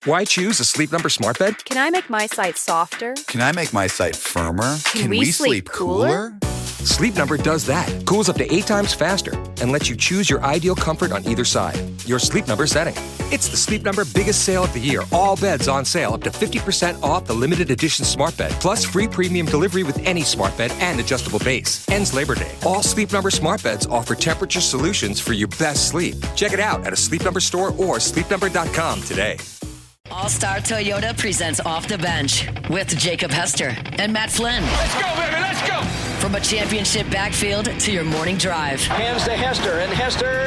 Why choose a Sleep Number smart bed? Can I make my site softer? Can I make my site firmer? Can we sleep cooler? Sleep Number does that. Cools up to 8 times faster and lets you choose your ideal comfort on either side. Your Sleep Number setting. It's the Sleep Number biggest sale of the year. All beds on sale up to 50% off the limited edition smart bed. Plus free premium delivery with any smart bed and adjustable base. Ends Labor Day. All Sleep Number smart beds offer temperature solutions for your best sleep. Check it out at a Sleep Number store or sleepnumber.com today. All-Star Toyota presents Off the Bench with Jacob Hester and Matt Flynn. Let's go, baby, let's go! From a championship backfield to your morning drive. Hands to Hester, and Hester,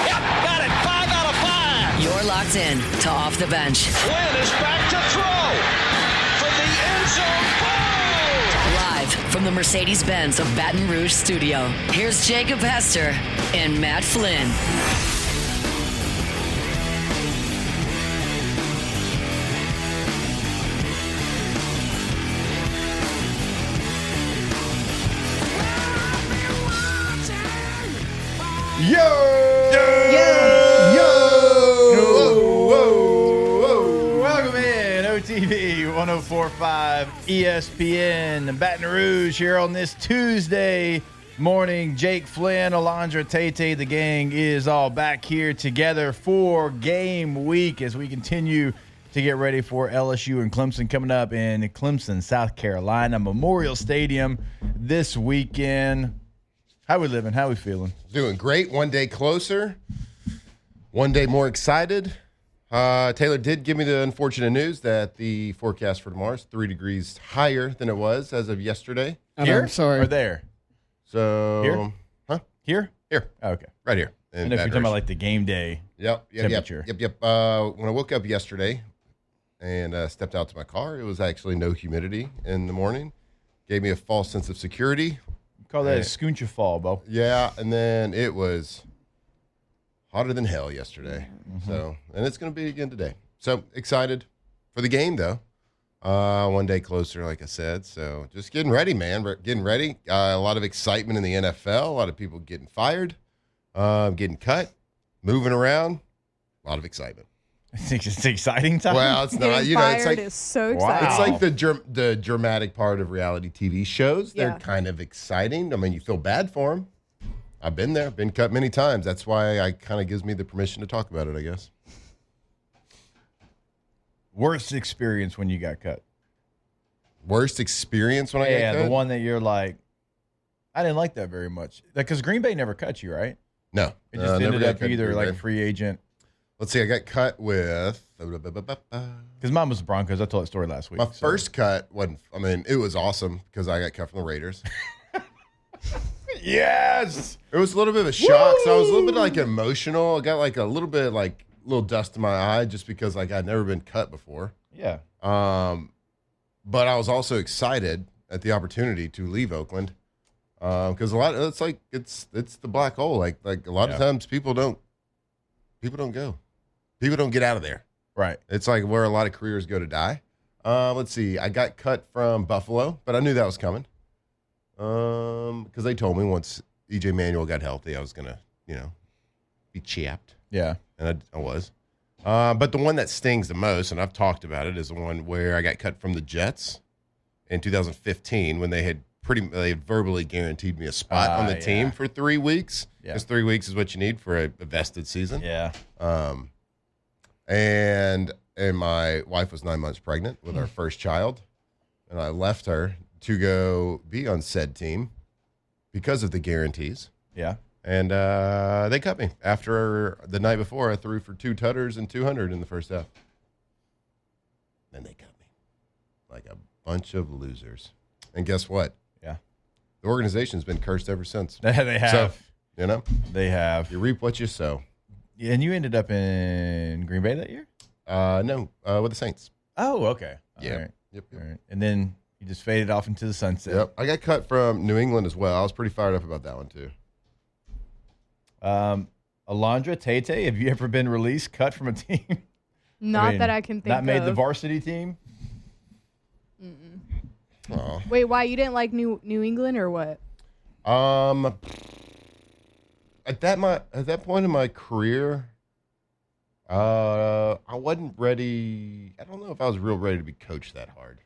yep, got it, 5 out of 5! You're locked in to Off the Bench. Flynn is back to throw from the end zone. Boom! Live from the Mercedes-Benz of Baton Rouge studio, here's Jacob Hester and Matt Flynn. Yo! Yo! Yo! Whoa! Welcome in, OTV 104.5 ESPN Baton Rouge here on this Tuesday morning. Jake Flynn, Alondra Tate, the gang is all back here together for game week as we continue to get ready for LSU and Clemson coming up in Clemson, South Carolina, Memorial Stadium this weekend. How we living? How we feeling? Doing great. One day closer. One day more excited. Taylor did give me the unfortunate news that the forecast for tomorrow is 3 degrees higher than it was as of yesterday. Here? I'm sorry. Or there? So, Here? Huh? Here? Here. Oh, okay. Right here. I don't know if you're talking about like the game day temperature. Yep. When I woke up yesterday and stepped out to my car, it was actually no humidity in the morning. Gave me a false sense of security. Call that a scooncha fall, Bo. Yeah, and then it was hotter than hell yesterday. So, and it's going to be again today. So excited for the game, though. One day closer, like I said. So just getting ready, man. Getting ready. A lot of excitement in the NFL. A lot of people getting fired, getting cut, moving around. A lot of excitement. It's an exciting time. Well, it's not. Getting You know, fired it's like is so exciting. it's like the dramatic part of reality TV shows. They're Yeah. kind of exciting. I mean, you feel bad for them. I've been there, been cut many times. That's why I kind of gives me the permission to talk about it, I guess. Worst experience when you got cut. Worst experience when I got cut? The one that you're like, I didn't like that very much. Because Green Bay never cut you, right? No. It just never ended got up cut either Green like Bay. a free agent. Let's see, I got cut with Because mine was the Broncos. I told that story last week. my first cut wasn't. I mean, it was awesome because I got cut from the Raiders. Yes. It was a little bit of a shock, so I was a little bit like emotional. I got like a little bit like little dust in my eye just because like I'd never been cut before. Yeah. But I was also excited at the opportunity to leave Oakland because a lot of, it's like it's the black hole. Like a lot of times people don't go. People don't get out of there. Right. It's like where a lot of careers go to die. Let's see. I got cut from Buffalo, but I knew that was coming. Because they told me once EJ Manuel got healthy, I was gonna, be chapped, Yeah. and I was. But the one that stings the most, and I've talked about it, is the one where I got cut from the Jets in 2015 when they had verbally guaranteed me a spot on the team for 3 weeks. Yeah. Because 3 weeks is what you need for a vested season. Yeah. And my wife was 9 months pregnant with our first child, and I left her to go be on said team because of the guarantees. Yeah. And they cut me after the night before. I threw for 2 tutters and 200 in the first half. And they cut me like a bunch of losers. And guess what? Yeah. The organization's been cursed ever since. They have. So, They have. you reap what you sow. Yeah, and you ended up in Green Bay that year? No, with the Saints. Oh, okay. Yeah. All right. Yep. All right. And then you just faded off into the sunset. Yep. I got cut from New England as well. I was pretty fired up about that one, too. Alondra Tate, have you ever been released, cut from a team? Not that I can think of. Not made the varsity team? Oh. Wait, why? You didn't like New England or what? At that point in my career, I wasn't ready. I don't know if I was real ready to be coached that hard.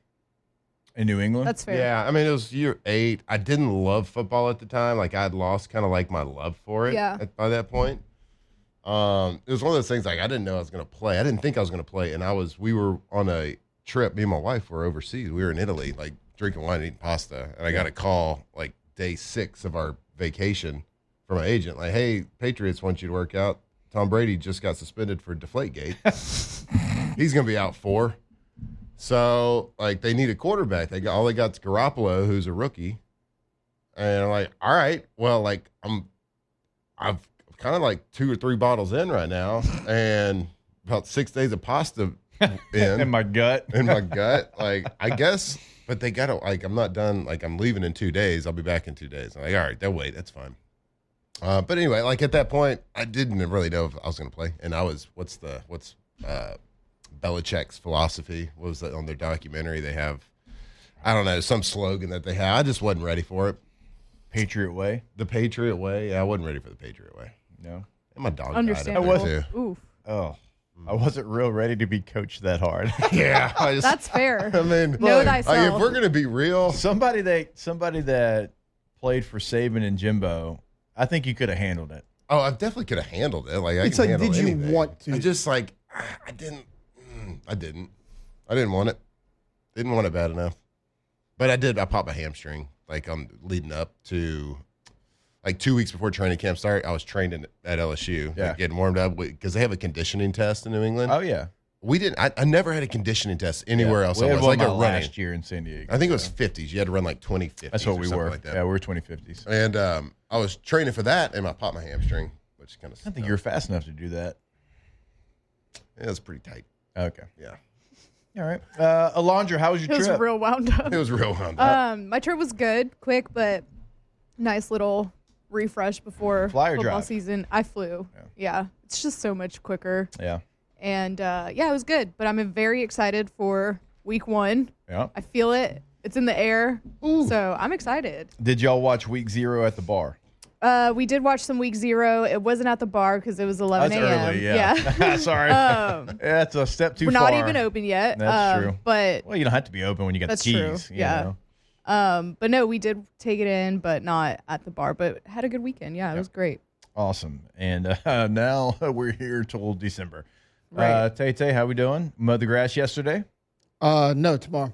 In New England? That's fair. Yeah, I mean, it was year 8. I didn't love football at the time. Like, I'd lost kind of like my love for it by that point. It was one of those things, like, I didn't know I was going to play. I didn't think I was going to play. And we were on a trip. Me and my wife were overseas. We were in Italy, like, drinking wine and eating pasta. And I got a call, like, day 6 of our vacation from my agent. Like, hey, Patriots want you to work out. Tom Brady just got suspended for Deflategate. He's going to be out 4. So, like, they need a quarterback. All they got is Garoppolo, who's a rookie. And I'm like, all right, well, like, I've kind of like 2 or 3 bottles in right now, and about 6 days of pasta in my gut. Like, I guess, but they got to, like, I'm not done. Like, I'm leaving in 2 days. I'll be back in 2 days. I'm like, all right, they'll wait. That's fine. But anyway, like, at that point, I didn't really know if I was going to play. And I was, what's Belichick's philosophy? What was that on their documentary? They have, I don't know, some slogan that they have. I just wasn't ready for it. Patriot Way? The Patriot Way? Yeah, I wasn't ready for the Patriot Way. No. And my dog Understandable. died up there, too. Oof. Oh. I wasn't real ready to be coached that hard. Yeah. That's fair. I mean, Know thyself. like, if we're going to be real. Somebody that played for Saban and Jimbo, I think you could have handled it. Oh, I definitely could have handled it. Like, It's I can like, handle did you anything. want to? I just, like, I didn't want it. Didn't want it bad enough. But I did. I popped my hamstring. Like, leading up to, like, 2 weeks before training camp started, I was trained at LSU. Yeah. Like, getting warmed up because they have a conditioning test in New England. Oh, yeah. We didn't. I never had a conditioning test anywhere else. We had It was one like a my running. last year in San Diego. I think it was 50s. You had to run like 2050s. That's what we or something were. Like that. Yeah, we were 2050s. And I was training for that, and I popped my hamstring, which kind of. I think you were fast enough to do that. It was pretty tight. Okay. Yeah. All right. Alondra, how was your It was trip? real wound up. It was real wound up. My trip was good, quick, but nice little refresh before Fly or football drive? season. I flew. Yeah. It's just so much quicker. Yeah. And yeah, it was good. But I'm very excited for week 1. Yeah. I feel it. It's in the air. So I'm excited. Did y'all watch week 0 at the bar? We did watch some week 0. It wasn't at the bar because it was 11 That's a.m. early, yeah. Sorry. That's a step too we're far. not even open yet. That's true. But Well, you don't have to be open when you got that's the true. keys. you Yeah. know? But no, we did take it in, but not at the bar. But had a good weekend. Yeah, it was great. Awesome. And now we're here till December. Right. Tay, how we doing? Mowed the grass yesterday? No, tomorrow.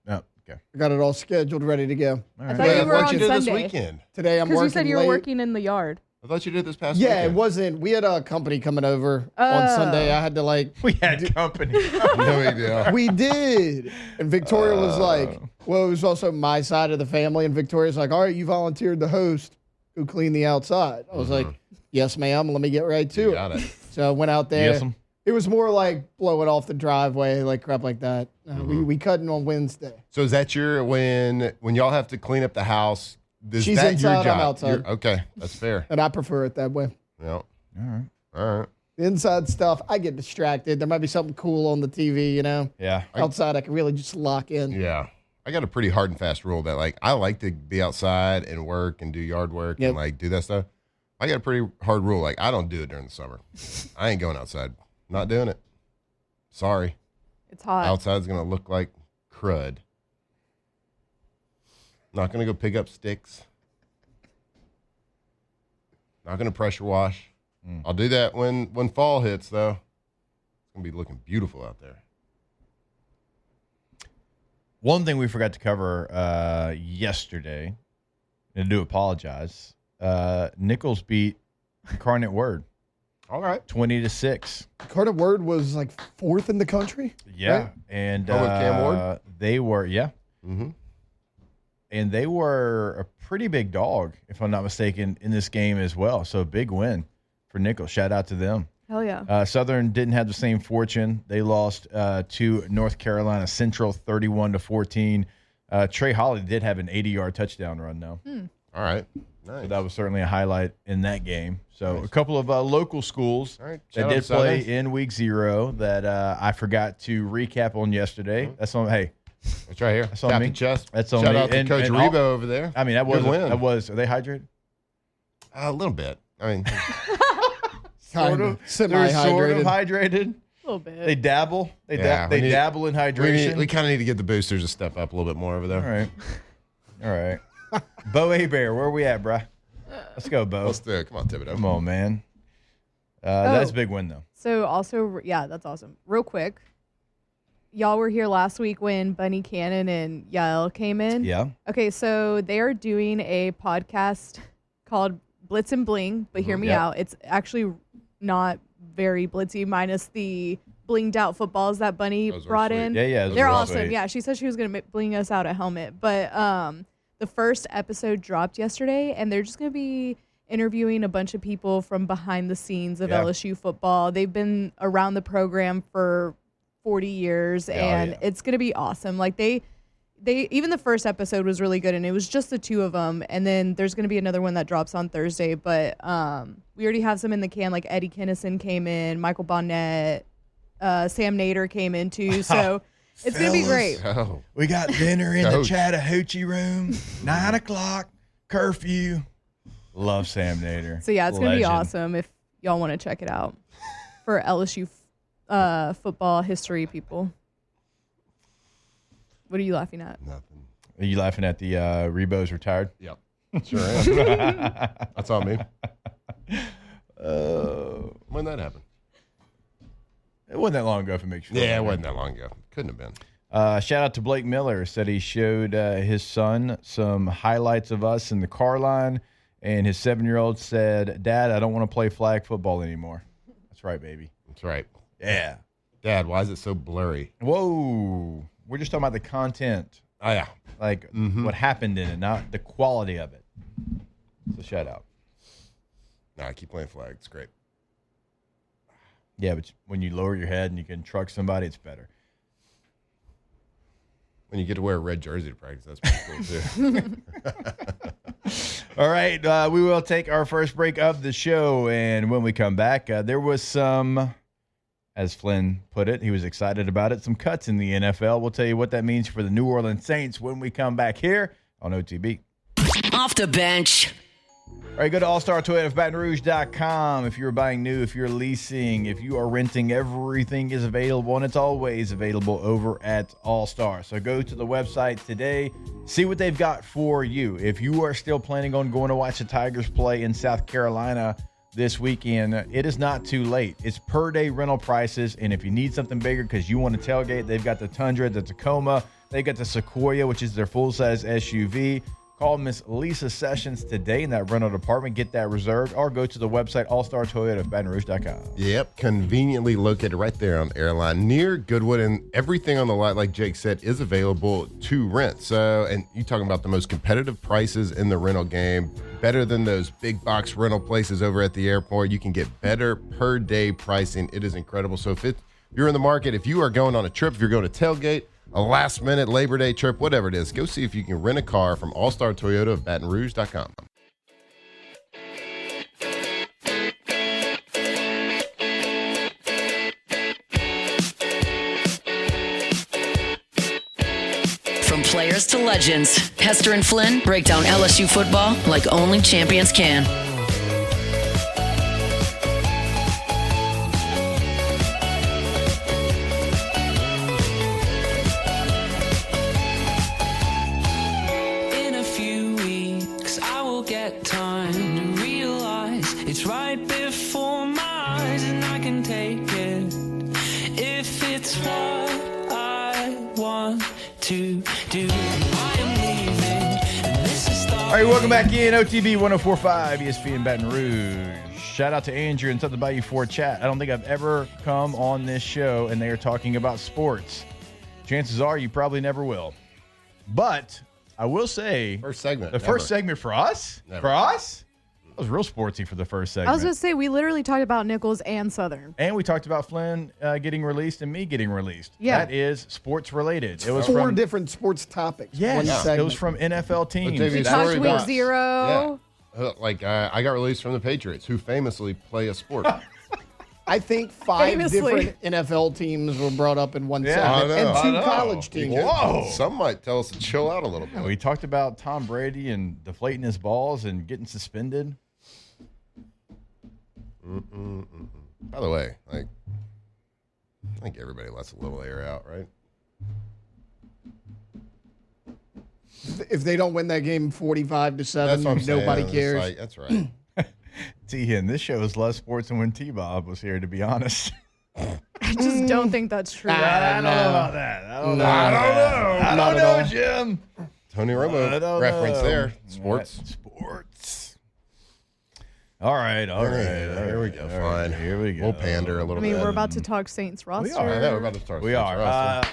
Oh, okay. I got it all scheduled, ready to go. All I right. thought you were What'd on you do this Sunday. weekend? Today I'm Because working you said you were late. working in the yard. I thought you did this past Yeah, weekend. it wasn't. We had a company coming over on Sunday. I had to We had company. No big deal. we did. And Victoria was like, well, it was also my side of the family. And Victoria's like, all right, you volunteered the host who cleaned the outside. I was like, yes, ma'am. Let me get right to You it. got it. So I went out there. Yes, It was more like blowing off the driveway, like crap like that. We cut in on Wednesday. So is that your when y'all have to clean up the house? Is She's that inside, your I'm job? outside. Okay, that's fair. And I prefer it that way. Yeah. All right. All right. The inside stuff, I get distracted. There might be something cool on the TV, you know. Yeah. Outside, I can really just lock in. Yeah. I got a pretty hard and fast rule that, like, I like to be outside and work and do yard work Yep. and, like, do that stuff. I got a pretty hard rule. Like, I don't do it during the summer. I ain't going outside. Not doing it. Sorry. It's hot. Outside's going to look like crud. Not going to go pick up sticks. Not going to pressure wash. I'll do that when fall hits, though. It's going to be looking beautiful out there. One thing we forgot to cover yesterday, and I do apologize. Nichols beat Incarnate Word All right. 20-6. Carter Word was like 4th in the country. Yeah, Right? and Oh, with Cam Ward? they were Mm-hmm. and they were a pretty big dog, if I'm not mistaken, in this game as well. So big win for Nichols. Shout out to them. Hell yeah. Southern didn't have the same fortune. They lost to North Carolina Central 31-14. Trey Holly did have an 80-yard touchdown run, though. All right. Nice. So that was certainly a highlight in that game. So a couple of local schools All right. that Shout out did to play Southern. in week 0 that I forgot to recap on yesterday. That's on. Hey, It's right here. That's on Captain me. Chest. That's on Shout me. out to And- Coach and Rebo all- over there. I mean that Good was win. that was. Are they hydrated? A little bit. I mean, sort of Semi-hydrated. hydrated. A little bit. They dabble. They Yeah, we need- dabble in hydration. We kind of need to get the boosters to step up a little bit more over there. All right. Bo Bear, where are we at, bruh? Let's go, Bo. Let's do it. Come on, Thibodeau. Come on, man. That's a big win, though. So also, yeah, that's awesome. Real quick, y'all were here last week when Bunny Cannon and Yael came in. Yeah. Okay, so they are doing a podcast called Blitz and Bling, but hear me Yep. out. It's actually not very blitzy, minus the blinged out footballs that Bunny Those are brought sweet. in. Yeah. They're those are awesome. sweet. Yeah, she said she was going to bling us out a helmet. But the first episode dropped yesterday, and they're just going to be interviewing a bunch of people from behind the scenes of Yeah. LSU football. They've been around the program for 40 years, and it's going to be awesome. Like they even the first episode was really good, and it was just the two of them. And then there's going to be another one that drops on Thursday. But we already have some in the can. Like Eddie Kinnison came in, Michael Bonnet, Sam Nader came in too. So it's going to be great. Oh, We got dinner in the Coach. Chattahoochee room. 9 o'clock, curfew. Love Sam Nader. So yeah, it's going to be Legend. awesome if y'all want to check it out for LSU football history people. What are you laughing at? nothing. Are you laughing at the Rebo's retired? Yep. Sure am. That's on me. When that happened? It wasn't that long ago, if it makes you feel Yeah, it better. wasn't that long ago. Couldn't have been. Shout out to Blake Miller. Said he showed his son some highlights of us in the car line, and his 7-year-old said, "Dad, I don't want to play flag football anymore." That's right, baby. That's right. Yeah. Dad, why is it so blurry? Whoa. We're just talking about the content, Oh, yeah. like what happened in it, not the quality of it. So shout out. No, I keep playing flag. It's great. Yeah, but when you lower your head and you can truck somebody, it's better. When you get to wear a red jersey to practice, that's pretty cool, too. All right, we will take our first break of the show, and when we come back, there was some, as Flynn put it, he was excited about it, some cuts in the NFL. We'll tell you what that means for the New Orleans Saints when we come back here on OTB. Off the bench. All right, go to allstartoyotaofbatonrouge.com if you're buying new, if you're leasing, if you are renting, everything is available, and it's always available over at All Star. So go to the website today, see what they've got for you. If you are still planning on going to watch the Tigers play in South Carolina this weekend, it is not too late. It's per day rental prices, and if you need something bigger because you want to tailgate, they've got the Tundra, the Tacoma, they got the Sequoia, which is their full-size SUV. Call Miss Lisa Sessions today in that rental department. Get that reserved, or go to the website allstartoyotaofbatonrouge.com. Yep, conveniently located right there on Airline near Goodwood, and everything on the lot, like Jake said, is available to rent. So, and you talking about the most competitive prices in the rental game, better than those big box rental places over at the airport. You can get better per day pricing. It is incredible. So if you're in the market, if you are going on a trip, if you're going to tailgate, a last minute Labor Day trip, whatever it is, go see if you can rent a car from All Star Toyota of BatonRouge.com. From players to legends, Hester and Flynn break down LSU football like only champions can. In a few weeks, I will get time to realize it's right before my eyes, and I can take it if it's what I want to do. I am leaving, and this is All right, welcome back in OTB 1045 ESPN Baton Rouge. Shout out to Andrew and Something About You for chat. I don't think I've ever come on this show and they are talking about sports. Chances are you probably never will. But I will say, First segment. the first segment for us, Never. for us, it was real sportsy for the first segment. I was going to say, we literally talked about Nichols and Southern. And we talked about Flynn getting released and me getting released. Yeah. That is sports related. It was 4 from different sports topics. yes, One it segment. was from NFL teams. JV, We That talked story week about- 0. Yeah. I got released from the Patriots, who famously play a sport. I think 5 Famously. different NFL teams were brought up in one Yeah, segment, I know. and I 2 know. college teams. Whoa. Some might tell us to chill out a little bit. We talked about Tom Brady and deflating his balls and getting suspended. By the way, like, I think everybody lets a little air out, right? If they don't win that game 45-7, That's what I'm saying. nobody It's cares. like, that's right. T-Hen, this show is less sports than when T-Bob was here, to be honest. I just don't think that's true. I don't know about that. I don't know, Jim. Tony Romo reference there. Sports. Sports. All right. Here we go. Fine. Here we go. We'll pander a little bit. We're about to talk Saints roster. We are. I know, we're about to start. We are.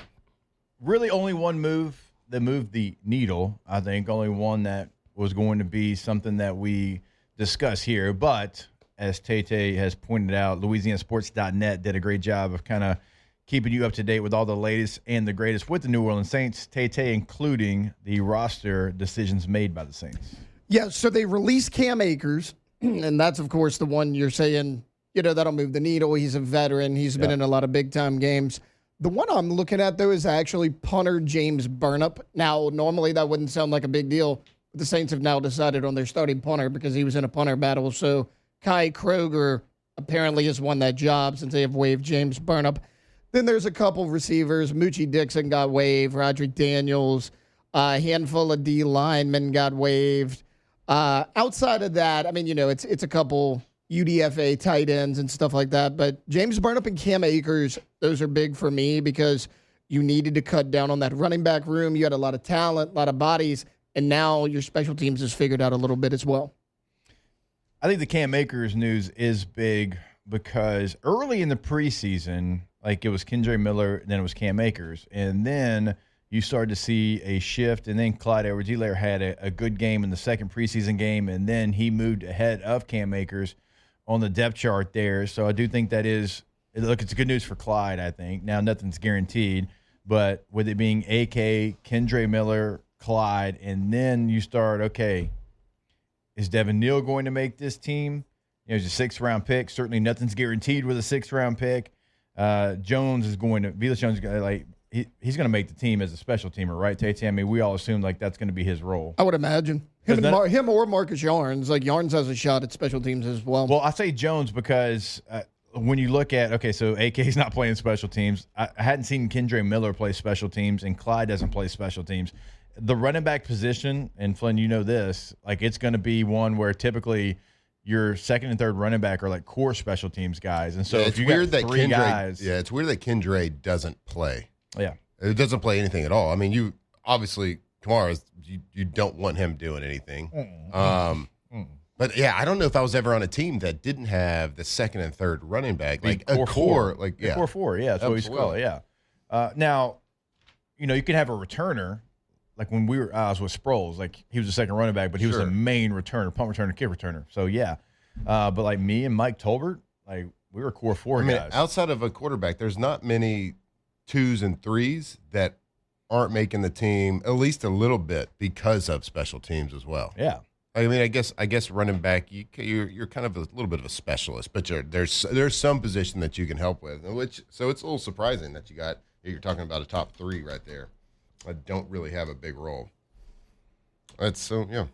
Really only one move that moved the needle, I think. Only one that was going to be something that we discuss here. But as Tay has pointed out, LouisianaSports.net did a great job of kind of keeping you up to date with all the latest and the greatest with the New Orleans Saints, Tay including the roster decisions made by the Saints. Yeah, so they released Cam Akers, and that's, of course, the one you're saying, that'll move the needle. He's a veteran. He's been in a lot of big-time games. The one I'm looking at, though, is actually punter James Burnap. Now, normally that wouldn't sound like a big deal. The Saints have now decided on their starting punter because he was in a punter battle. So Kai Kroger apparently has won that job since they have waived James Burnap. Then there's a couple receivers. Moochie Dixon got waived. Roderick Daniels. A handful of D linemen got waived. Outside of that, I mean, it's a couple UDFA tight ends and stuff like that. But James Burnap and Cam Akers, those are big for me because you needed to cut down on that running back room. You had a lot of talent, a lot of bodies, and now your special teams is figured out a little bit as well. I think the Cam Akers news is big because early in the preseason, like it was Kendre Miller, then it was Cam Akers, and then you started to see a shift, and then Clyde Edwards-Helaire had a good game in the second preseason game, and then he moved ahead of Cam Akers on the depth chart there. So I do think that is – look, it's good news for Clyde, I think. Now, nothing's guaranteed, but with it being AK, Kendre Miller, Clyde, and then you start, okay, is Devin Neal going to make this team? He's a sixth-round pick. Certainly nothing's guaranteed with a sixth-round pick. Jones is going to – Velus Jones is going to, like – he's going to make the team as a special teamer, right, Tate? I mean, we all assume like that's going to be his role. I would imagine him or Marcus Yarns. Like Yarns has a shot at special teams as well. Well, I say Jones because when you look at so AK's not playing special teams. I hadn't seen Kendre Miller play special teams, and Clyde doesn't play special teams. The running back position, and Flynn, you know this, like it's going to be one where typically your second and third running back are like core special teams guys, and so if you got three guys, it's weird that Kendre doesn't play. Yeah. It doesn't play anything at all. I mean, you obviously, Kamara, you don't want him doing anything. But, yeah, I don't know if I was ever on a team that didn't have the second and third running back. Like a core. Like, yeah. Core four, yeah. That's what we used to call it, yeah. Now, you can have a returner. Like when I was with Sproles, like he was the second running back, but he was the main returner, punt returner, kick returner. So, yeah. But like me and Mike Tolbert, like we were core four guys. Outside of a quarterback, there's not many – 2s and 3s that aren't making the team at least a little bit because of special teams as well. Yeah, I mean, I guess running back, you're kind of a little bit of a specialist, but there's some position that you can help with, so it's a little surprising that you're talking about a top 3 right there. I don't really have a big role. That's so yeah.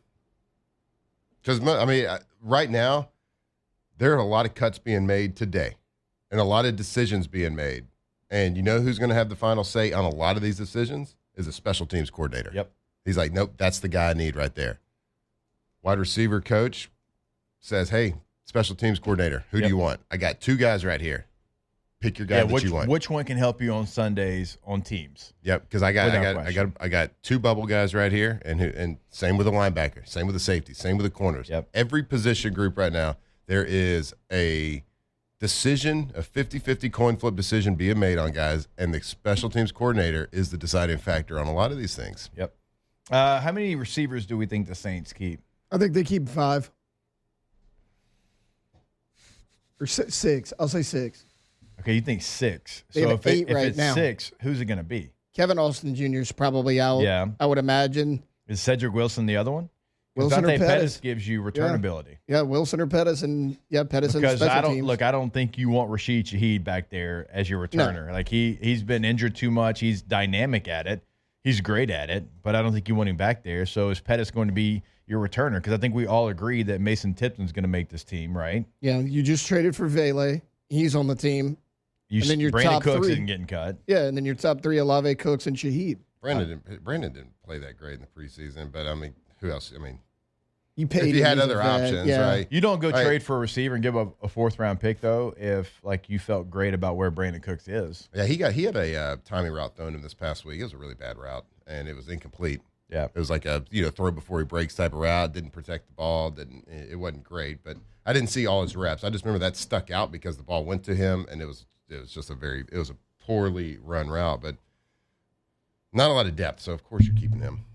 Because I mean, right now there are a lot of cuts being made today, and a lot of decisions being made. And you know who's going to have the final say on a lot of these decisions is a special teams coordinator. Yep. He's like, nope, that's the guy I need right there. Wide receiver coach says, hey, special teams coordinator, who do you want? I got 2 guys right here. Pick your guy that you want. Which one can help you on Sundays on teams? Yep, because I got 2 bubble guys right here, and same with the linebacker, same with the safety, same with the corners. Yep. Every position group right now, there is a decision, a 50-50 coin flip decision being made on guys, and the special teams coordinator is the deciding factor on a lot of these things. Yep. How many receivers do we think the Saints keep? I think they keep 5. Or 6. I'll say 6. Okay, you think 6. They So have if 8 right it's now. 6, who's it going to be? Kevin Austin Jr. is probably out. Yeah. I would imagine. Is Cedric Wilson the other one? Wilson or Dante Pettis. Pettis gives you returnability. Yeah, Wilson or Pettis, and Pettis and Because special teams. I don't think you want Rashid Shaheed back there as your returner. No. Like he's been injured too much. He's dynamic at it. He's great at it, but I don't think you want him back there. So is Pettis going to be your returner, because I think we all agree that Mason Tipton's going to make this team, right? Yeah, you just traded for Vele. He's on the team. And then your Brandon top Cooks three isn't getting cut. Yeah, and then your top three, Olave, Cooks, and Shaheed. Brandon didn't play that great in the preseason, but I mean, who else? I mean, you paid if you had other options, right? You don't go trade for a receiver and give up a 4th-round pick, though, if like you felt great about where Brandon Cooks is. Yeah, he had a timing route thrown him this past week. It was a really bad route, and it was incomplete. Yeah, it was like a throw before he breaks type of route. Didn't protect the ball. It wasn't great, but I didn't see all his reps. I just remember that stuck out because the ball went to him, and it was just a poorly run route, but not a lot of depth. So of course you're keeping him.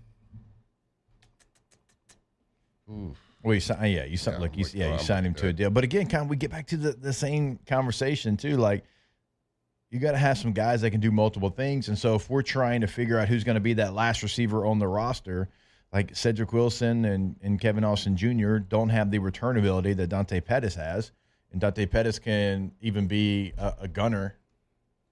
Ooh. Well, you signed him to a deal. But again, kind of we get back to the same conversation too. Like, you got to have some guys that can do multiple things. And so if we're trying to figure out who's going to be that last receiver on the roster, like Cedric Wilson and Kevin Austin Jr. don't have the return ability that Dante Pettis has. And Dante Pettis can even be a gunner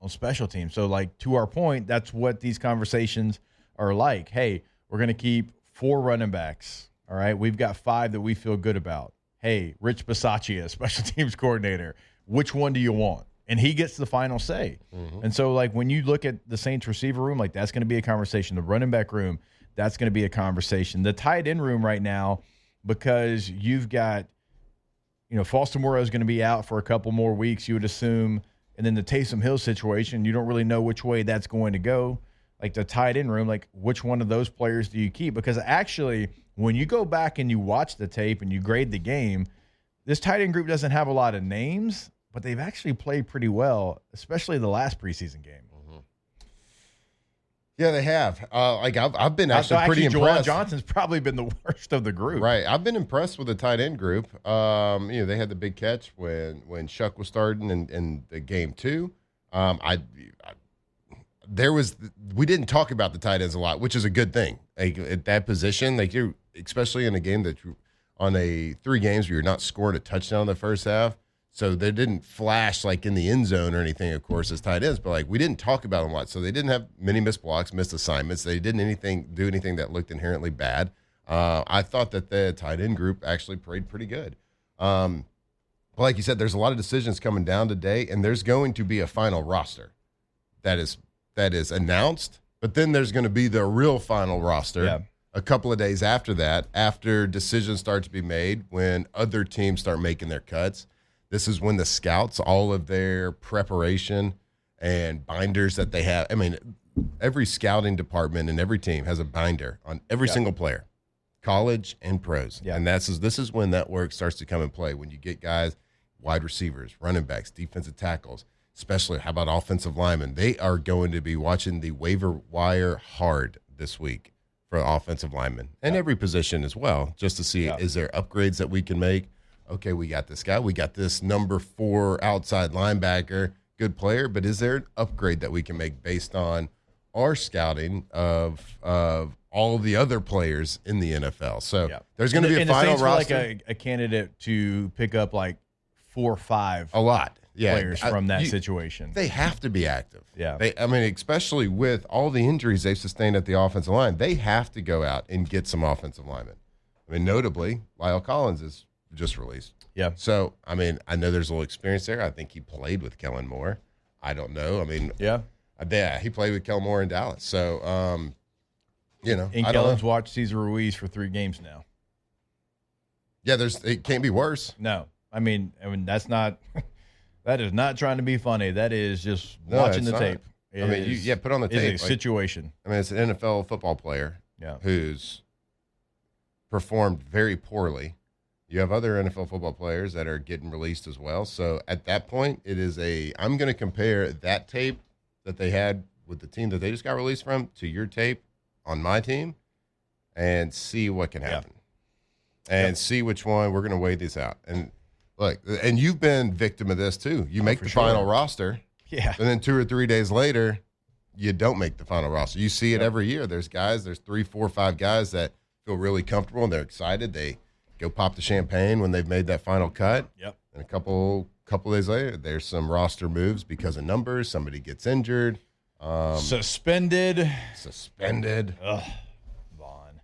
on special teams. So, like, to our point, that's what these conversations are like. Hey, we're going to keep 4 running backs. All right, we've got 5 that we feel good about. Hey, Rich Bisaccia, special teams coordinator, which one do you want? And he gets the final say. Mm-hmm. And so, like, when you look at the Saints receiver room, like, that's going to be a conversation. The running back room, that's going to be a conversation. The tight end room right now, because you've got, Falston Moreau is going to be out for a couple more weeks, you would assume. And then the Taysom Hill situation, you don't really know which way that's going to go. Like, the tight end room, like, which one of those players do you keep? Because actually, when you go back and you watch the tape and you grade the game, this tight end group doesn't have a lot of names, but they've actually played pretty well, especially the last preseason game. Mm-hmm. Yeah, they have. I've been actually pretty impressed. Juwan Johnson's probably been the worst of the group. Right. I've been impressed with the tight end group. They had the big catch when Shuck was starting in the game 2. We didn't talk about the tight ends a lot, which is a good thing. Like, at that position, like, you're especially in a game that on 3 games where you're not scoring a touchdown in the first half. So they didn't flash like in the end zone or anything, of course, as tight ends, but like we didn't talk about them a lot. So they didn't have many missed blocks, missed assignments. They didn't do anything that looked inherently bad. I thought that the tight end group actually played pretty good. Like you said, there's a lot of decisions coming down today, and there's going to be a final roster that is announced, but then there's going to be the real final roster a couple of days after that, after decisions start to be made, when other teams start making their cuts. This is when the scouts, all of their preparation and binders that they have. I mean, every scouting department and every team has a binder on every single player, college and pros. Yeah. And this is when that work starts to come in play, when you get guys, wide receivers, running backs, defensive tackles, especially how about offensive linemen? They are going to be watching the waiver wire hard this week for offensive linemen and every position as well, just to see is there upgrades that we can make. Okay, we got this guy. We got this number 4 outside linebacker, good player, but is there an upgrade that we can make based on our scouting of all the other players in the NFL? So there's going to be a final roster. Like a candidate to pick up like 4 or 5 players from that situation. They have to be active. Yeah. Especially with all the injuries they've sustained at the offensive line, they have to go out and get some offensive linemen. I mean, notably, Lyle Collins is just released. Yeah. So, I mean, I know there's a little experience there. I think he played with Kellen Moore. I don't know. I mean, he played with Kellen Moore in Dallas. So, And Kellen's watched Cesar Ruiz for 3 games now. Yeah, it can't be worse. No. I mean, that's not that is not trying to be funny. That is just watching the tape. Put on the tape. It's a situation. I mean, it's an NFL football player who's performed very poorly. You have other NFL football players that are getting released as well. So at that point, I'm going to compare that tape that they had with the team that they just got released from to your tape on my team and see what can happen. And see which one. We're going to weigh these out. And look, and you've been victim of this too. You make the final roster. Yeah. And then 2 or 3 days later, you don't make the final roster. You see it every year. There's 3, 4, 5 guys that feel really comfortable and they're excited. They go pop the champagne when they've made that final cut. Yep. And a couple days later, there's some roster moves because of numbers. Somebody gets injured. Suspended. Ugh. Vaughn.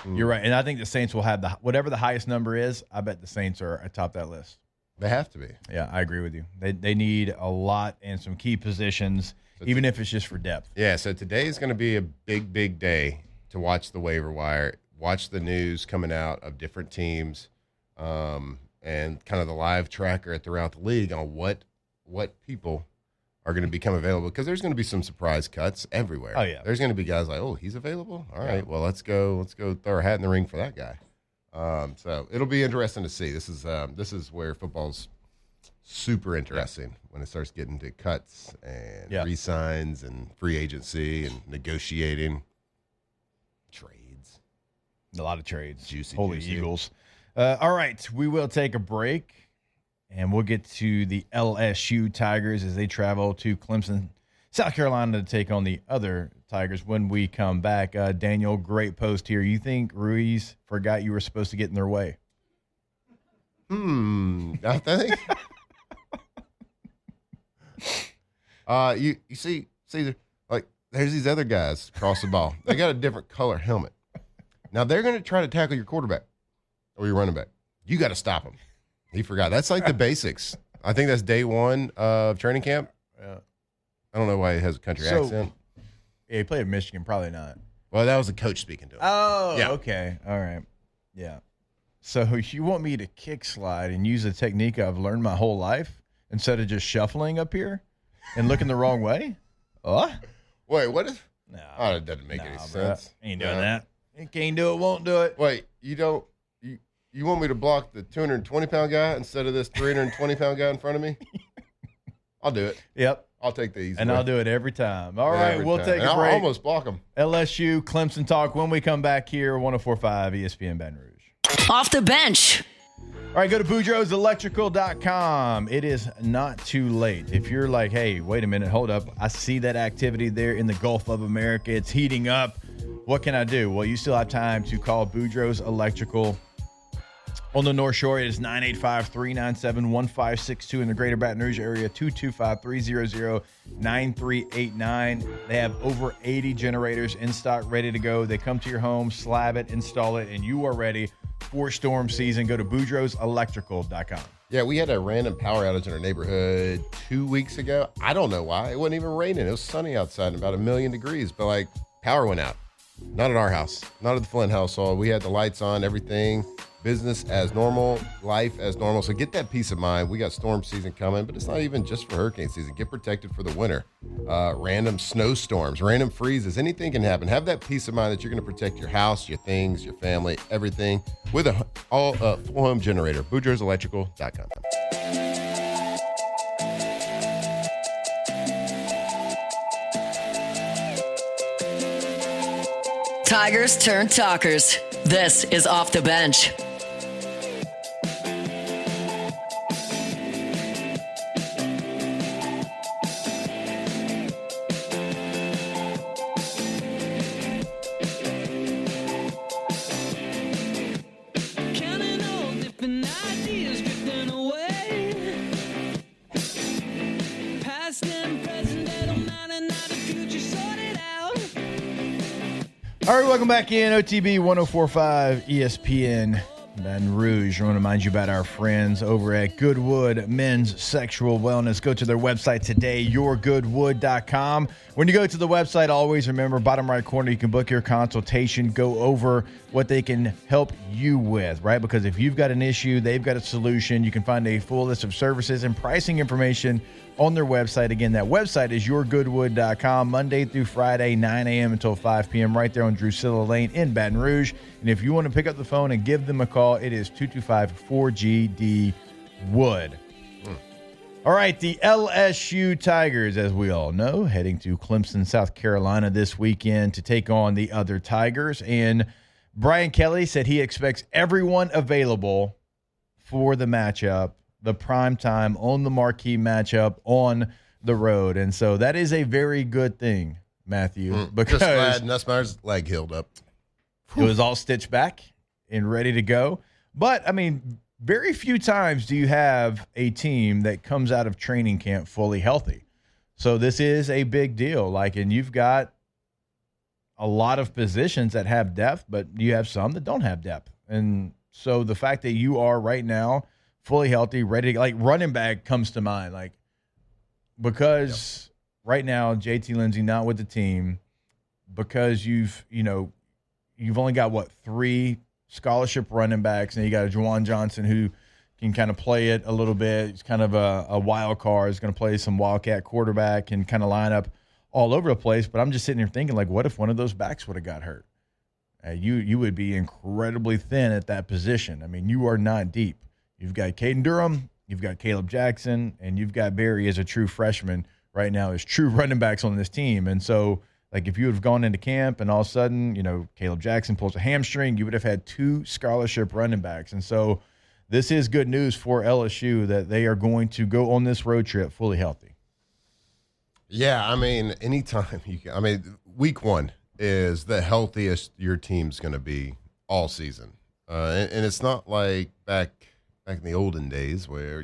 You're right. And I think the Saints will have whatever the highest number is, I bet the Saints are atop that list. They have to be. Yeah, I agree with you. They need a lot and some key positions, even if it's just for depth. Yeah, so today is going to be a big, big day to watch the waiver wire, watch the news coming out of different teams, and kind of the live tracker throughout the league on what people are going to become available, because there's going to be some surprise cuts everywhere. Oh, yeah. There's going to be guys like, oh, he's available? All right, well, let's go throw our hat in the ring for that guy. So it'll be interesting to see. This is where football's super interesting when it starts getting to cuts and re-signs and free agency and negotiating. Trades. A lot of trades. Juicy. Eagles. All right, we will take a break. And we'll get to the LSU Tigers as they travel to Clemson, South Carolina to take on the other Tigers when we come back. Daniel, great post here. You think Ruiz forgot you were supposed to get in their way? I think. You see, like there's these other guys across the ball. They got a different color helmet. Now they're going to try to tackle your quarterback or your running back. You got to stop them. He forgot. That's like the basics. I think that's day one of training camp. Yeah. I don't know why he has a country accent. Yeah, he played at Michigan. Probably not. Well, that was the coach speaking to him. Oh, yeah. Okay. All right. Yeah. So you want me to kick slide and use a technique I've learned my whole life instead of just shuffling up here and looking the wrong way? Wait, what is? No. Oh, that doesn't make any sense. Ain't doing that. You can't do it, won't do it. Wait, you don't. You want me to block the 220-pound guy instead of this 320-pound guy in front of me? I'll do it. Yep. I'll take the easy And way. I'll do it every time. All right, we'll take a I'll break. almost block him. LSU, Clemson talk when we come back here, 104.5 ESPN Baton Rouge. Off the bench. All right, go to BoudreauxElectrical.com. It is not too late. If you're like, hey, wait a minute, hold up. I see that activity there in the Gulf of America. It's heating up. What can I do? Well, you still have time to call Boudreaux's Electrical. On the North Shore, it is 985-397-1562. In the greater Baton Rouge area, 225-300-9389. They have over 80 generators in stock, ready to go. They come to your home, slab it, install it, and you are ready for storm season. Go to BoudreauxElectrical.com. Yeah, we had a random power outage in our neighborhood 2 weeks ago. I don't know why. It wasn't even raining. It was sunny outside and about 1,000,000 degrees, but power went out. Not at our house. Not at the Flint household. We had the lights on, everything. Business as normal, life as normal. So get that peace of mind. We got storm season coming, but it's not even just for hurricane season. Get protected for the winter. Random snowstorms, random freezes, anything can happen. Have that peace of mind that you're going to protect your house, your things, your family, everything with a full home generator. BoudreauxElectrical.com. Tigers turn talkers. This is Off the Bench. Counting all different ideas drifting away. Past and present, they don't matter now, the future sorted out. All right, welcome back in. OTB 104.5 ESPN Baton Rouge. I want to remind you about our friends over at Goodwood Men's Sexual Wellness. Go to their website today, yourgoodwood.com. When you go to the website, always remember, bottom right corner, you can book your consultation, go over what they can help you with, right? Because if you've got an issue, they've got a solution. You can find a full list of services and pricing information on their website. Again, that website is yourgoodwood.com, Monday through Friday, 9 a.m. until 5 p.m. right there on Drusilla Lane in Baton Rouge. And if you want to pick up the phone and give them a call, it is 225-4GD-WOOD. All right, the LSU Tigers, as we all know, heading to Clemson, South Carolina this weekend to take on the other Tigers. And Brian Kelly said he expects everyone available for the matchup, the prime time on the marquee matchup on the road. And so that is a very good thing, Matthew, because just glad Nussmeier's leg healed up. It was all stitched back and ready to go. But, I mean, very few times do you have a team that comes out of training camp fully healthy. So this is a big deal. And you've got a lot of positions that have depth, but you have some that don't have depth. And so the fact that you are right now fully healthy, ready to, like, running back comes to mind, like, because right now JT Lindsey not with the team, because you've only got 3 scholarship running backs, and you got a Juwan Johnson who can kind of play it a little bit. He's kind of a wild card. He's going to play some wildcat quarterback and kind of line up all over the place. But I'm just sitting here thinking, like, what if one of those backs would have got hurt? You would be incredibly thin at that position. I mean, you are not deep. You've got Caden Durham, you've got Caleb Jackson, and you've got Barry as a true freshman right now as true running backs on this team. And so, like, if you would have gone into camp and all of a sudden, Caleb Jackson pulls a hamstring, you would have had 2 scholarship running backs. And so this is good news for LSU that they are going to go on this road trip fully healthy. Yeah, I mean, anytime week 1 is the healthiest your team's going to be all season. And it's not like back in the olden days where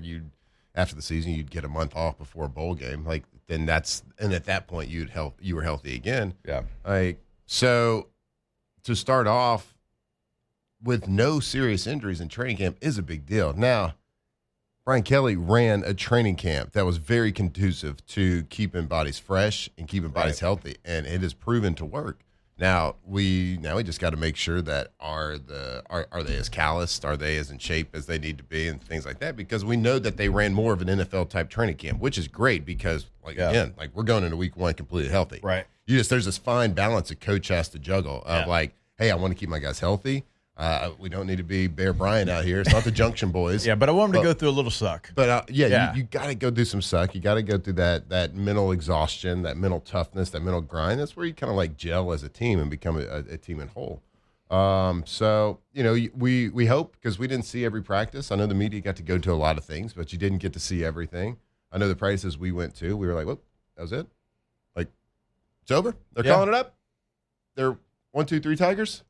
after the season you'd get a month off before a bowl game. Like, and at that point you were healthy again. Yeah. Like, so to start off with no serious injuries in training camp is a big deal. Now, Brian Kelly ran a training camp that was very conducive to keeping bodies fresh and keeping bodies healthy, and it has proven to work. Now we just got to make sure that are they as calloused, are they as in shape as they need to be, and things like that, because we know that they ran more of an NFL type training camp, which is great because again, we're going into week 1 completely healthy. Right. There's this fine balance a coach has to juggle of like, hey, I want to keep my guys healthy. We don't need to be Bear Bryant out here. It's not the Junction Boys. Yeah, but I want them to go through a little suck. But you got to go do some suck. You got to go through that mental exhaustion, that mental toughness, that mental grind. That's where you kind of like gel as a team and become a team in whole. So we hope, because we didn't see every practice. I know the media got to go to a lot of things, but you didn't get to see everything. I know the practices we went to, we were like, whoop, that was it. Like, it's over. They're calling it up. They're 1, 2, 3 Tigers.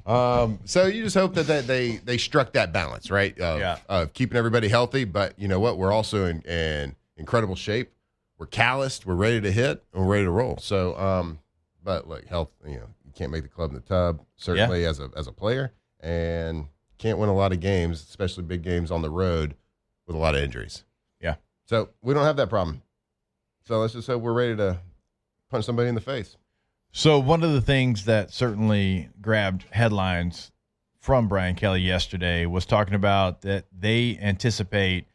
So you just hope that they struck that balance, right? Of keeping everybody healthy, but you know what? We're also in incredible shape. We're calloused. We're ready to hit, and we're ready to roll. So, but look, health. You can't make the club in the tub, certainly as a player, and can't win a lot of games, especially big games on the road, with a lot of injuries. Yeah. So we don't have that problem. So let's just hope we're ready to punch somebody in the face. So one of the things that certainly grabbed headlines from Brian Kelly yesterday was talking about that they anticipate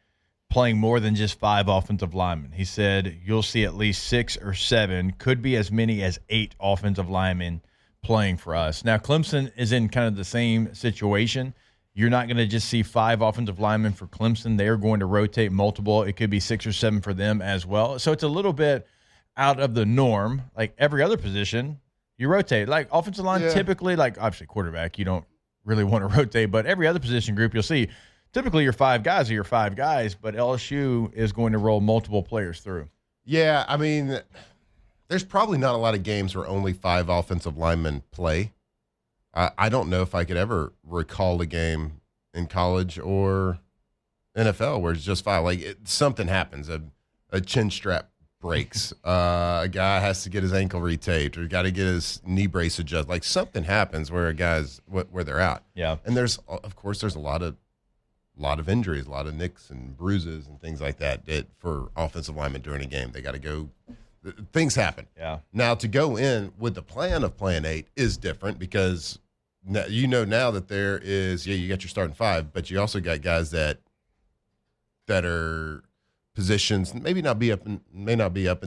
playing more than just 5 offensive linemen. He said you'll see at least 6 or 7, could be as many as 8 offensive linemen playing for us. Now, Clemson is in kind of the same situation. You're not going to just see 5 offensive linemen for Clemson. They're going to rotate multiple. It could be 6 or 7 for them as well. So it's a little bit out of the norm. Like every other position, you rotate. Like offensive line, typically, like obviously quarterback, you don't really want to rotate, but every other position group you'll see, typically your 5 guys are your 5 guys, but LSU is going to roll multiple players through. Yeah, I mean, there's probably not a lot of games where only 5 offensive linemen play. I don't know if I could ever recall a game in college or NFL where it's just 5. Like something happens, a chin strap breaks, a guy has to get his ankle retaped, or got to get his knee brace adjusted. Like something happens where a guy's where they're out. Yeah, and there's a lot of injuries, a lot of nicks and bruises and things like that for offensive linemen during a game. They got to go. Things happen. Yeah. Now to go in with the plan of playing 8 is different because now that there is you got your starting 5, but you also got guys that are positions may not be up in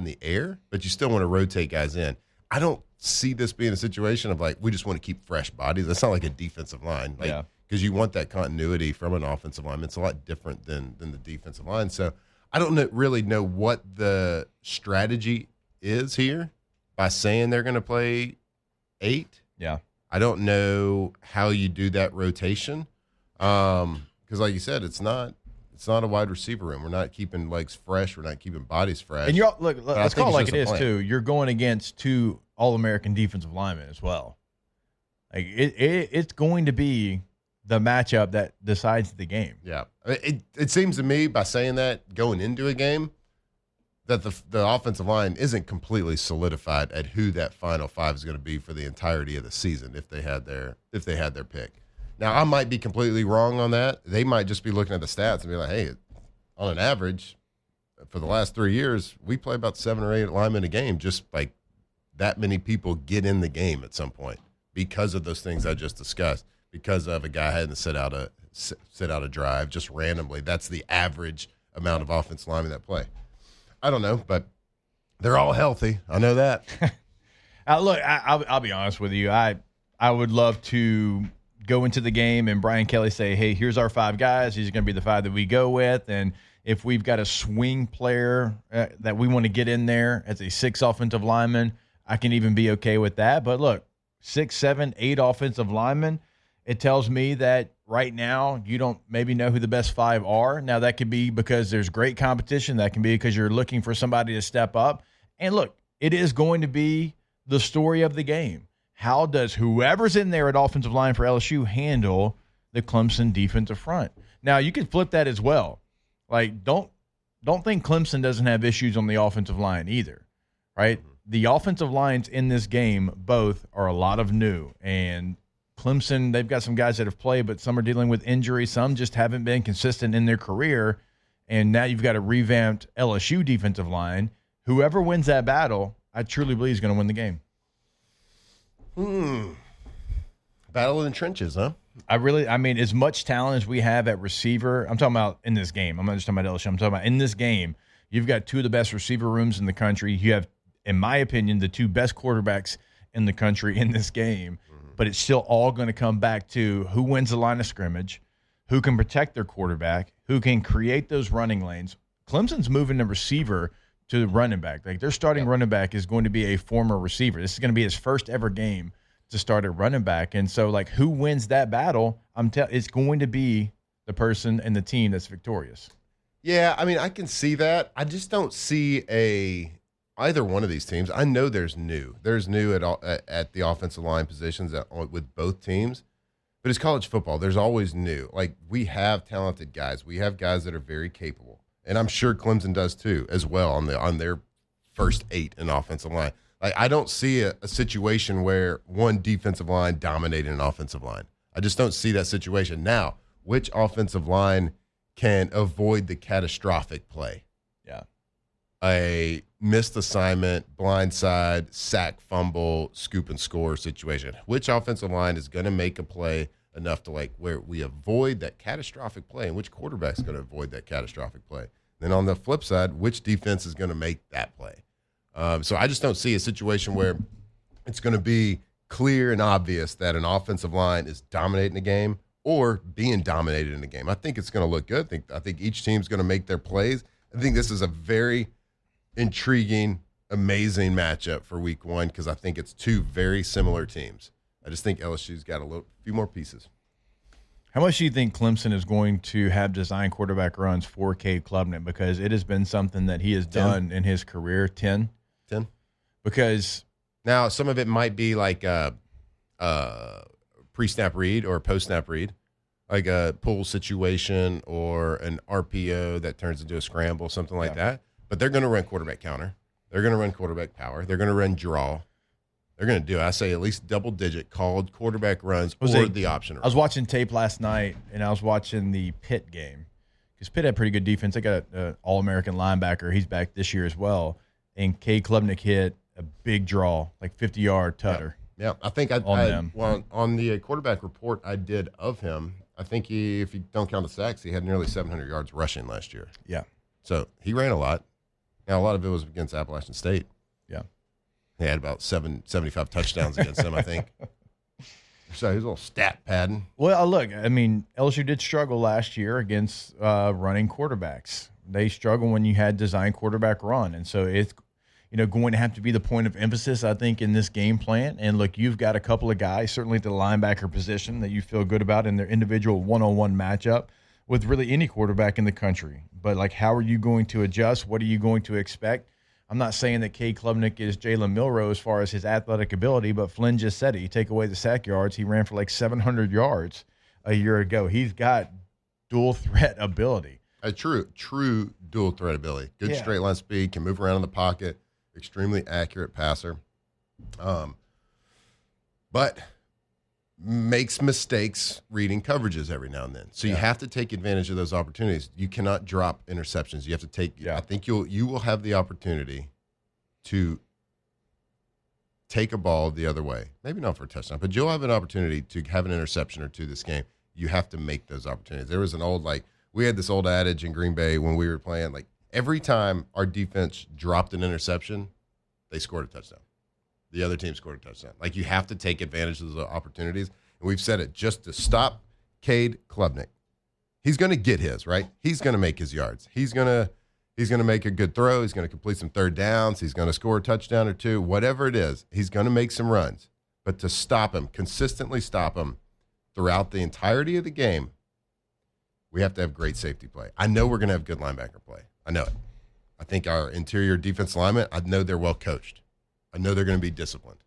the air, but you still want to rotate guys in. I don't see this being a situation of like we just want to keep fresh bodies. That's not like a defensive line, because you want that continuity from an offensive lineman. It's a lot different than the defensive line. So I don't really know what the strategy is here by saying they're going to play 8. Yeah, I don't know how you do that rotation because, like you said, it's not a wide receiver room. We're not keeping legs fresh. We're not keeping bodies fresh. And let's call it like it is too. You're going against 2 All-American defensive linemen as well. Like it's going to be the matchup that decides the game. Yeah, it seems to me by saying that going into a game, that the offensive line isn't completely solidified at who that final five is going to be for the entirety of the season if they had their pick. Now, I might be completely wrong on that. They might just be looking at the stats and be like, hey, on an average, for the last 3 years, we play about 7 or 8 linemen a game. Just like that many people get in the game at some point because of those things I just discussed, because of a guy having to sit out a drive just randomly. That's the average amount of offensive linemen that play. I don't know, but they're all healthy. I know that. Look, I'll be honest with you. I would love to go into the game and Brian Kelly say, hey, here's our 5 guys. These are going to be the 5 that we go with. And if we've got a swing player that we want to get in there as a 6 offensive lineman, I can even be okay with that. But look, 6, 7, 8 offensive linemen, it tells me that right now you don't maybe know who the best 5 are. Now, that could be because there's great competition. That can be because you're looking for somebody to step up. And look, it is going to be the story of the game. How does whoever's in there at offensive line for LSU handle the Clemson defensive front? Now, you can flip that as well. Like, don't think Clemson doesn't have issues on the offensive line either, right? The offensive lines in this game both are a lot of new. And Clemson, they've got some guys that have played, but some are dealing with injuries. Some just haven't been consistent in their career. And now you've got a revamped LSU defensive line. Whoever wins that battle, I truly believe is going to win the game. Battle in the trenches, huh? I mean, as much talent as we have at receiver, I'm talking about in this game. I'm not just talking about LSU. I'm talking about in this game, you've got 2 of the best receiver rooms in the country. You have, in my opinion, the 2 best quarterbacks in the country in this game. But it's still all going to come back to who wins the line of scrimmage, who can protect their quarterback, who can create those running lanes. Clemson's moving the receiver to the running back. Like, their starting running back is going to be a former receiver. This is going to be his first ever game to start at running back. And so, like, who wins that battle, it's going to be the person and the team that's victorious. Yeah, I mean, I can see that. I just don't see either one of these teams. I know there's new. There's new at the offensive line positions with both teams. But it's college football. There's always new. Like, we have talented guys. We have guys that are very capable. And I'm sure Clemson does too, as well, on their first 8 in offensive line. Like, I don't see a situation where one defensive line dominating an offensive line. I just don't see that situation. Now, which offensive line can avoid the catastrophic play? Yeah. A missed assignment, blindside, sack, fumble, scoop and score situation. Which offensive line is going to make a play enough to, like, where we avoid that catastrophic play, and which quarterback's going to avoid that catastrophic play? Then on the flip side, which defense is going to make that play? So I just don't see a situation where it's going to be clear and obvious that an offensive line is dominating the game or being dominated in the game. I think it's going to look good. I think each team's going to make their plays. I think this is a very intriguing, amazing matchup for week 1 because I think it's 2 very similar teams. I just think LSU's got a few more pieces. How much do you think Clemson is going to have design quarterback runs for Cade Klubnik? Because it has been something that he has done in his career. 10? 10. Because now some of it might be like a pre-snap read or post-snap read, like a pull situation or an RPO that turns into a scramble, something like that. But they're going to run quarterback counter. They're going to run quarterback power. They're going to run draw. They're going to do, I say, at least double-digit called quarterback runs or the option. I was watching tape last night, and I was watching the Pitt game because Pitt had pretty good defense. They got an All-American linebacker. He's back this year as well. And Cade Klubnik hit a big draw, like 50-yard tutter. Yeah, I think on the quarterback report I did of him, I think if you don't count the sacks, he had nearly 700 yards rushing last year. Yeah. So he ran a lot. Now, a lot of it was against Appalachian State. Yeah. He had about 75 touchdowns against them, I think. So he's a little stat padding. Well, look, I mean, LSU did struggle last year against running quarterbacks. They struggled when you had design quarterback run. And so it's going to have to be the point of emphasis, I think, in this game plan. And, look, you've got a couple of guys, certainly at the linebacker position, that you feel good about in their individual one-on-one matchup with really any quarterback in the country. But, like, how are you going to adjust? What are you going to expect? I'm not saying that Cade Klubnik is Jalen Milroe as far as his athletic ability, but Flynn just said it. You take away the sack yards, he ran for like 700 yards a year ago. He's got dual threat ability. A true dual threat ability. Good straight line speed, can move around in the pocket, extremely accurate passer. But makes mistakes reading coverages every now and then. So you have to take advantage of those opportunities. You cannot drop interceptions. You have to take I think you will have the opportunity to take a ball the other way. Maybe not for a touchdown, but you'll have an opportunity to have an interception or two this game. You have to make those opportunities. There was an old, we had this old adage in Green Bay when we were playing, every time our defense dropped an interception, they scored a touchdown. The other team scored a touchdown. You have to take advantage of those opportunities. And we've said it, just to stop Cade Klubnik. He's going to get his, right? He's going to make his yards. He's going to make a good throw. He's going to complete some third downs. He's going to score a touchdown or two. Whatever it is, he's going to make some runs. But to stop him, consistently stop him throughout the entirety of the game, we have to have great safety play. I know we're going to have good linebacker play. I know it. I think our interior defense linemen, I know they're well coached. I know they're going to be disciplined.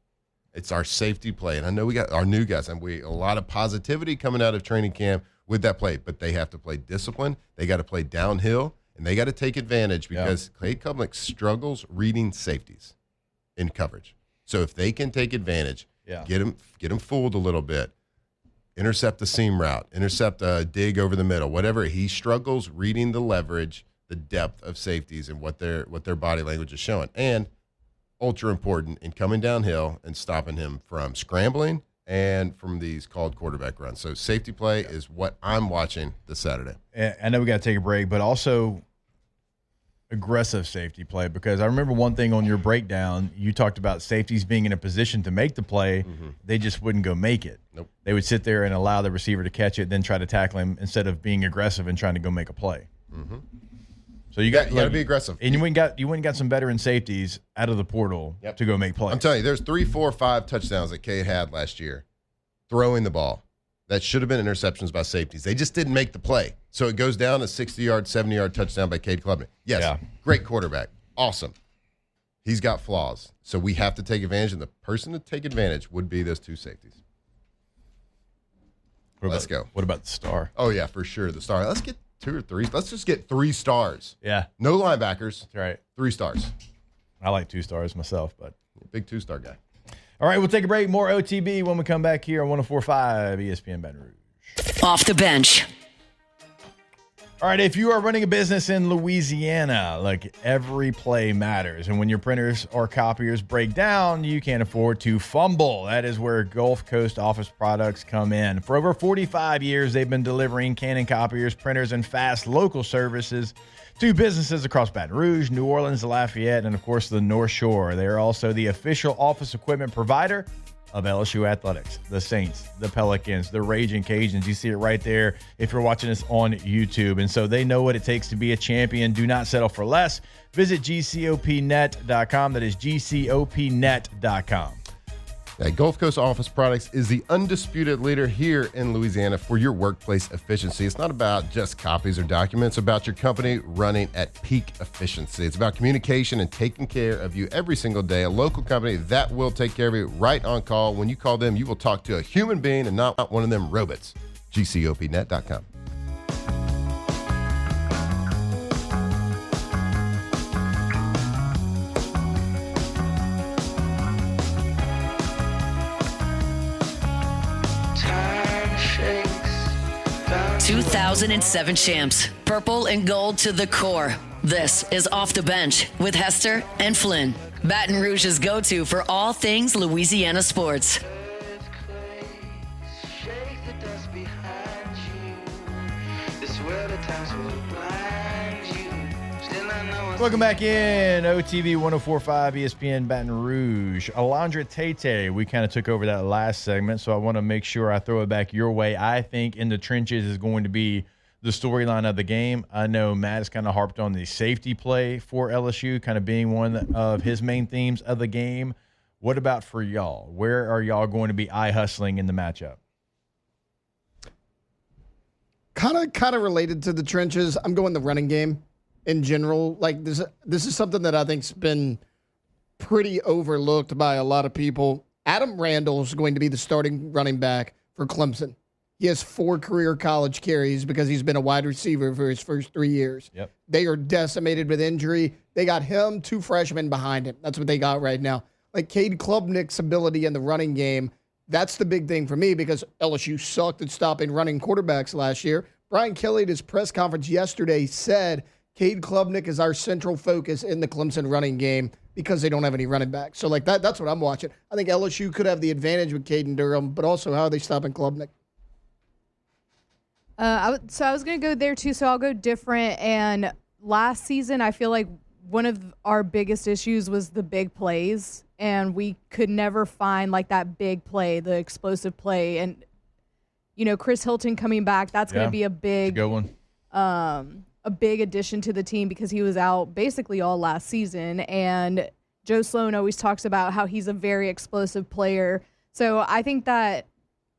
It's our safety play. And I know we got our new guys, and a lot of positivity coming out of training camp with that play. But they have to play discipline. They got to play downhill. And they got to take advantage because Cade Klubnik struggles reading safeties in coverage. So if they can take advantage, get him fooled a little bit, intercept the seam route, intercept a dig over the middle, whatever. He struggles reading the leverage, the depth of safeties, and what their body language is showing. And ultra important in coming downhill and stopping him from scrambling and from these called quarterback runs. So safety play is what I'm watching this Saturday. I know we got to take a break, but also aggressive safety play, because I remember one thing on your breakdown, you talked about safeties being in a position to make the play. They just wouldn't go make it. Nope. They would sit there and allow the receiver to catch it, then try to tackle him instead of being aggressive and trying to go make a play. So you got to be aggressive. And you went and got some veteran safeties out of the portal to go make plays. I'm telling you, there's 3, 4, 5 touchdowns that Cade had last year throwing the ball that should have been interceptions by safeties. They just didn't make the play. So it goes down a 60-yard, 70-yard touchdown by Cade Klubnik. Yes, great quarterback. Awesome. He's got flaws. So we have to take advantage, and the person to take advantage would be those two safeties. Let's go. What about the star? Oh, yeah, for sure. The star. Let's get 2 or 3. Let's just get 3 stars. Yeah. No linebackers. That's right. 3 stars. I like 2 stars myself, but big 2-star guy. All right, we'll take a break. More OTB when we come back here on 104.5 ESPN Baton Rouge. Off the bench. All right, if you are running a business in Louisiana, every play matters. And when your printers or copiers break down, you can't afford to fumble. That is where Gulf Coast Office Products come in. For over 45 years, they've been delivering Canon copiers, printers, and fast local services to businesses across Baton Rouge, New Orleans, Lafayette, and, of course, the North Shore. They are also the official office equipment provider of LSU Athletics, the Saints, the Pelicans, the Raging Cajuns. You see it right there if you're watching this on YouTube. And so they know what it takes to be a champion. Do not settle for less. Visit GCOPnet.com. That is GCOPnet.com. Gulf Coast Office Products is the undisputed leader here in Louisiana for your workplace efficiency. It's not about just copies or documents. It's about your company running at peak efficiency. It's about communication and taking care of you every single day. A local company that will take care of you right on call. When you call them, you will talk to a human being and not one of them robots. GCOPnet.com. Time shakes. 2007 champs, purple and gold to the core. This is Off the Bench with Hester and Flynn, Baton Rouge's go-to for all things Louisiana sports. Shake the dust behind you. This world at times will blind you. Still I know Welcome back in OTV 104.5 ESPN Baton Rouge. Alondra Tate, we kind of took over that last segment, so I want to make sure I throw it back your way. I think In the Trenches is going to be the storyline of the game. I know Matt has kind of harped on the safety play for LSU, kind of being one of his main themes of the game. What about for y'all? Where are y'all going to be eye hustling in the matchup? Kind of related to the trenches. I'm going the running game in general. This is something that I think's been pretty overlooked by a lot of people. Adam Randall is going to be the starting running back for Clemson. He has 4 career college carries because he's been a wide receiver for his first 3 years. Yep. They are decimated with injury. They got him, 2 freshmen behind him. That's what they got right now. Like Cade Klubnik's ability in the running game, that's the big thing for me because LSU sucked at stopping running quarterbacks last year. Brian Kelly at his press conference yesterday said Cade Klubnik is our central focus in the Clemson running game because they don't have any running backs. So like that's what I'm watching. I think LSU could have the advantage with Caden Durham, but also how are they stopping Klubnik? So I was going to go there too, so I'll go different. And last season, I feel like one of our biggest issues was the big plays, and we could never find like that big play, the explosive play. And, Chris Hilton coming back, that's going to be a good one. A big addition to the team because he was out basically all last season. And Joe Sloan always talks about how he's a very explosive player. So I think that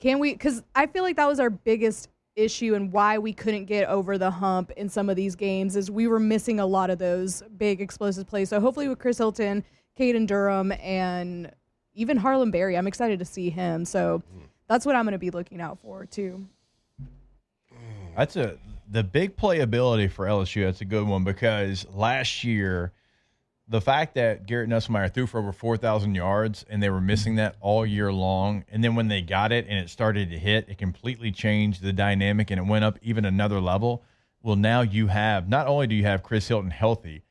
because I feel like that was our biggest issue and why we couldn't get over the hump in some of these games is we were missing a lot of those big explosive plays. So hopefully with Chris Hilton, Caden Durham, and even Harlan Berry, I'm excited to see him. So that's what I'm going to be looking out for too. The big playability for LSU, that's a good one because last year, the fact that Garrett Nussmeier threw for over 4,000 yards and they were missing that all year long, and then when they got it and it started to hit, it completely changed the dynamic and it went up even another level. Well, now you have, not only do you have Chris Hilton healthy,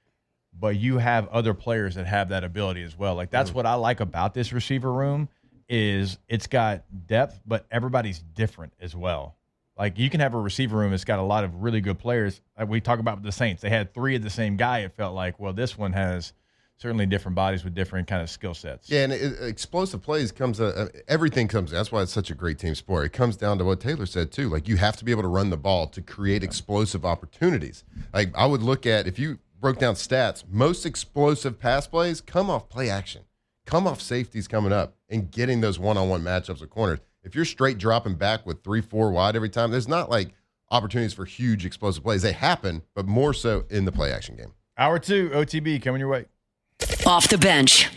but you have other players that have that ability as well. Like that's what I like about this receiver room is it's got depth, but everybody's different as well. Like you can have a receiver room that's got a lot of really good players. Like we talk about the Saints. They had 3 of the same guy, it felt like. Well, this one has certainly different bodies with different kind of skill sets. Yeah, and explosive plays everything comes. That's why it's such a great team sport. It comes down to what Taylor said too. Like you have to be able to run the ball to create explosive opportunities. Like I would look at if you broke down stats, most explosive pass plays come off play action, come off safeties coming up and getting those one-on-one matchups with corners. If you're straight dropping back with 3-4 wide every time, there's not like opportunities for huge explosive plays. They happen, but more so in the play action game. Hour 2, OTB, coming your way. Off the bench.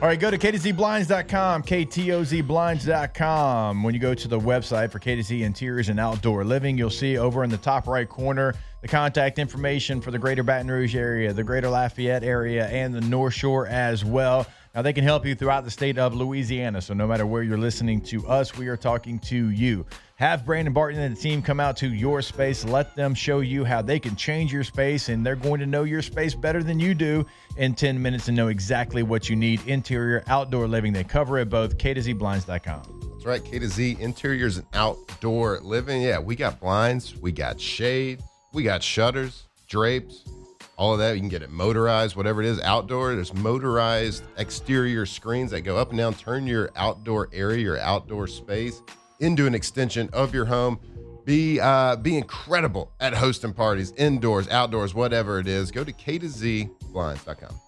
All right, go to KTZBlinds.com, KTOZBlinds.com. When you go to the website for KTZ Interiors and Outdoor Living, you'll see over in the top right corner the contact information for the greater Baton Rouge area, the greater Lafayette area, and the North Shore as well. Now, they can help you throughout the state of Louisiana, so no matter where you're listening to us, we are talking to you. Have Brandon Barton and the team come out to your space. Let them show you how they can change your space, and they're going to know your space better than you do in 10 minutes and know exactly what you need. Interior, outdoor living, they cover it both. KTZBlinds.com. That's right, K2Z Interiors and Outdoor Living. Yeah, we got blinds, we got shade, we got shutters, drapes, all of that. You can get it motorized, whatever it is. Outdoor, there's motorized exterior screens that go up and down, turn your outdoor area, your outdoor space into an extension of your home. Be incredible at hosting parties, indoors, outdoors, whatever it is. Go to K2ZBlinds.com.